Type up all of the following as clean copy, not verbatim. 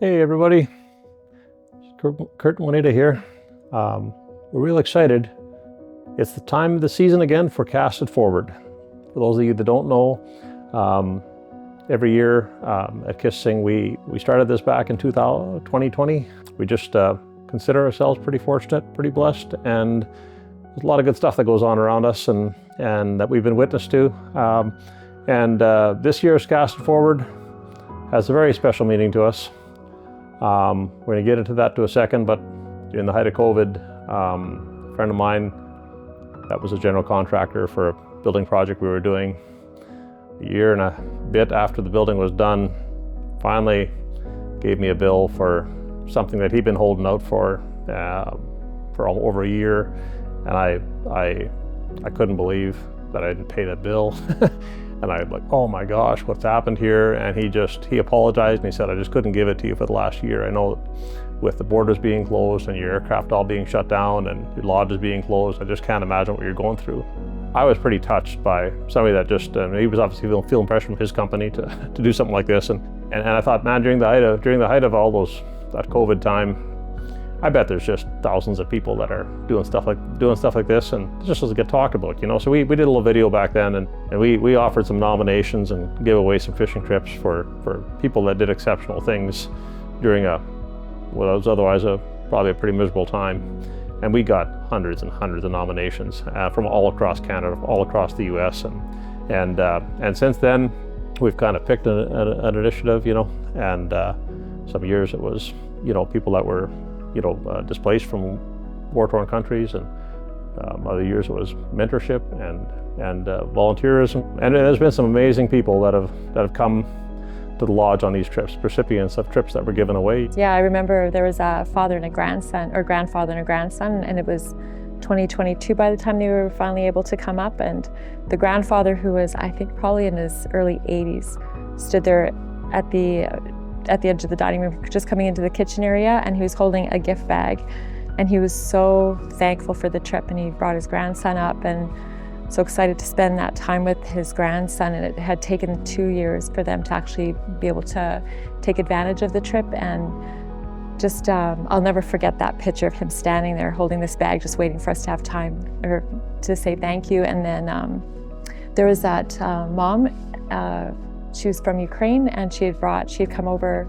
Hey everybody, Curt and Juanita here. We're real excited. It's the time of the season again for Cast It Forward. For those of you that don't know, every year at Kississing, we started this back in 2020. We just consider ourselves pretty fortunate, pretty blessed, and there's a lot of good stuff that goes on around us and that we've been witness to. This year's Cast It Forward has a very special meaning to us. We're going to get into that to a second, but during the height of COVID, a friend of mine that was a general contractor for a building project we were doing, a year and a bit after the building was done, finally gave me a bill for something that he'd been holding out for over a year, and I couldn't believe that I didn't pay that bill. And I was like, oh my gosh, what's happened here? And he apologized and he said, I just couldn't give it to you for the last year. I know with the borders being closed and your aircraft all being shut down and your lodges being closed, I just can't imagine what you're going through. I was pretty touched by somebody that just, he was obviously feeling pressure from his company to do something like this. And I thought, man, during the height of all that COVID time, I bet there's just thousands of people that are doing stuff like this, and it just doesn't get talked about, you know. So we did a little video back then, and we offered some nominations and gave away some fishing trips for people that did exceptional things during what was otherwise probably a pretty miserable time. And we got hundreds and hundreds of nominations from all across Canada, all across the U.S. And since then, we've kind of picked an initiative, you know. And some years it was, you know, people that were displaced from war-torn countries, and other years it was mentorship and volunteerism. And there's been some amazing people that have come to the lodge on these trips, recipients of trips that were given away. Yeah, I remember there was a father and a grandson, or grandfather and a grandson, and it was 2022 by the time they were finally able to come up. And the grandfather, who was, I think, probably in his early 80s, stood there at the edge of the dining room, just coming into the kitchen area, and he was holding a gift bag, and he was so thankful for the trip, and he brought his grandson up and so excited to spend that time with his grandson. And it had taken 2 years for them to actually be able to take advantage of the trip. And just I'll never forget that picture of him standing there holding this bag, just waiting for us to have time or to say thank you. And then there was that mom. She was from Ukraine, and she had come over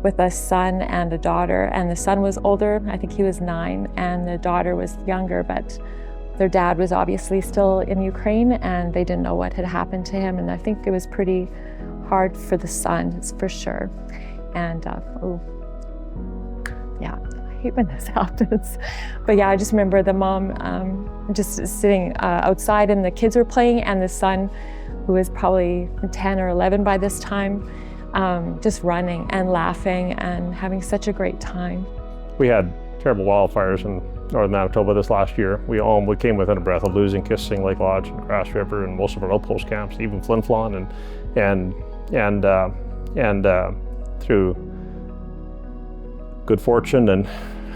with a son and a daughter, and the son was older, I think he was 9, and the daughter was younger, but their dad was obviously still in Ukraine, and they didn't know what had happened to him. And I think it was pretty hard for the son, for sure. And yeah, I hate when this happens. But yeah, I just remember the mom just sitting outside, and the kids were playing, and the son, who was probably 10 or 11 by this time, just running and laughing and having such a great time. We had terrible wildfires in northern Manitoba this last year. We came within a breath of losing Kississing Lake Lodge and Grass River and most of our outpost camps, even Flin Flon, and through good fortune and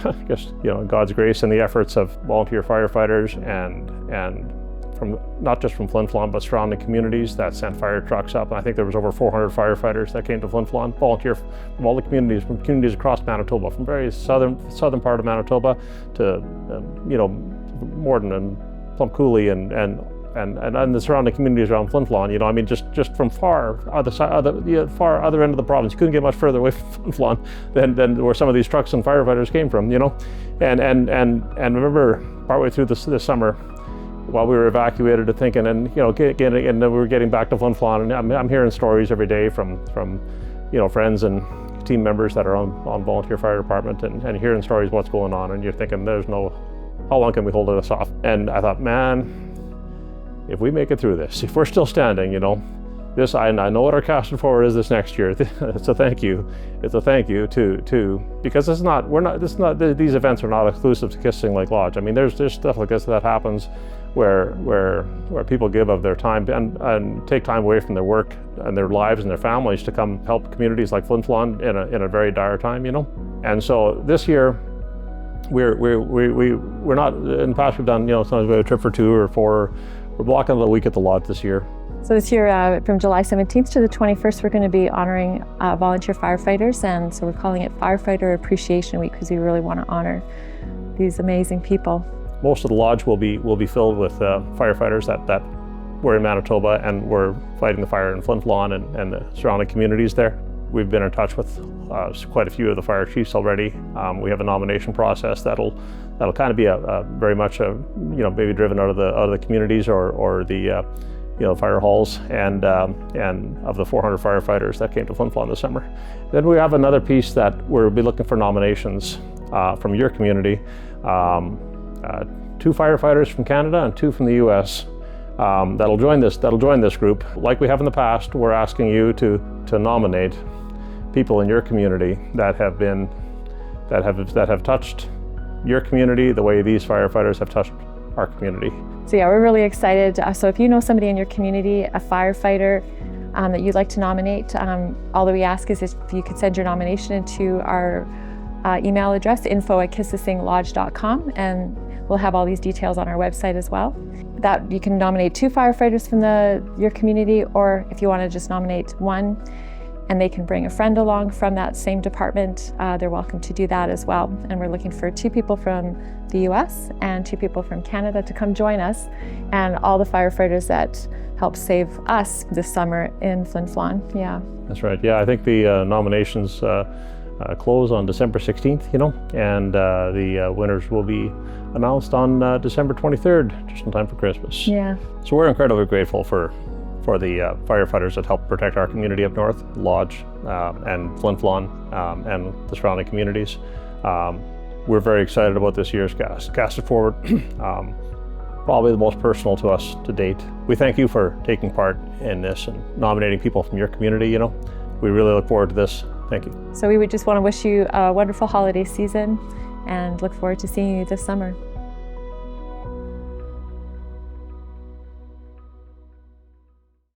I guess, you know, God's grace and the efforts of volunteer firefighters and from not just from Flin Flon, but surrounding communities that sent fire trucks up. And I think there was over 400 firefighters that came to Flin Flon, volunteer from all the communities, from communities across Manitoba, from very southern part of Manitoba to Morden and Plum Coulee and the surrounding communities around Flin Flon. You know, I mean, just from far other end of the province. You couldn't get much further away from Flin Flon than where some of these trucks and firefighters came from. You know, and remember partway through this summer, while we were evacuated, to thinking, and you know, and we were getting back to Flin Flon, and I'm hearing stories every day from you know, friends and team members that are on volunteer fire department, and hearing stories of what's going on, and you're thinking, how long can we hold this off? And I thought, man, if we make it through this, if we're still standing, you know, this, I know what our Cast It Forward is this next year. It's a thank you. It's a thank you to because these events are not exclusive to Kississing Lake Lodge. I mean, there's stuff like this that happens where people give of their time and take time away from their work and their lives and their families to come help communities like Flin Flon in a very dire time, you know. And so this year, we're not, in the past we've done, you know, sometimes we have a trip for 2 or 4. We're blocking a week at the lodge this year. So this year, from July 17th to the 21st, we're going to be honoring volunteer firefighters, and so we're calling it Firefighter Appreciation Week because we really want to honor these amazing people. Most of the lodge will be filled with firefighters that were in Manitoba and were fighting the fire in Flin Flon and the surrounding communities there. We've been in touch with quite a few of the fire chiefs already. We have a nomination process that'll kind of be a very much maybe driven out of the communities or the fire halls and of the 400 firefighters that came to Flin Flon this summer. Then we have another piece that we'll be looking for nominations from your community. 2 firefighters from Canada and 2 from the U.S. That'll join this group. Like we have in the past, we're asking you to nominate people in your community that have touched your community the way these firefighters have touched our community. So yeah, we're really excited. So if you know somebody in your community, a firefighter that you'd like to nominate, all that we ask is if you could send your nomination into our email address, info@kissinglodge.com, and we'll have all these details on our website as well. That you can nominate 2 firefighters from your community, or if you want to just nominate 1, and they can bring a friend along from that same department, they're welcome to do that as well. And we're looking for 2 people from the US and 2 people from Canada to come join us, and all the firefighters that helped save us this summer in Flin Flon. Yeah. That's right. Yeah, I think the nominations close on December 16th, and the winners will be announced on December 23rd, just in time for Christmas. Yeah. So we're incredibly grateful for the firefighters that help protect our community up north, Lodge and Flin Flon and the surrounding communities. We're very excited about this year's Cast It Forward, probably the most personal to us to date. We thank you for taking part in this and nominating people from your community. We really look forward to this. Thank you. So we would just want to wish you a wonderful holiday season and look forward to seeing you this summer.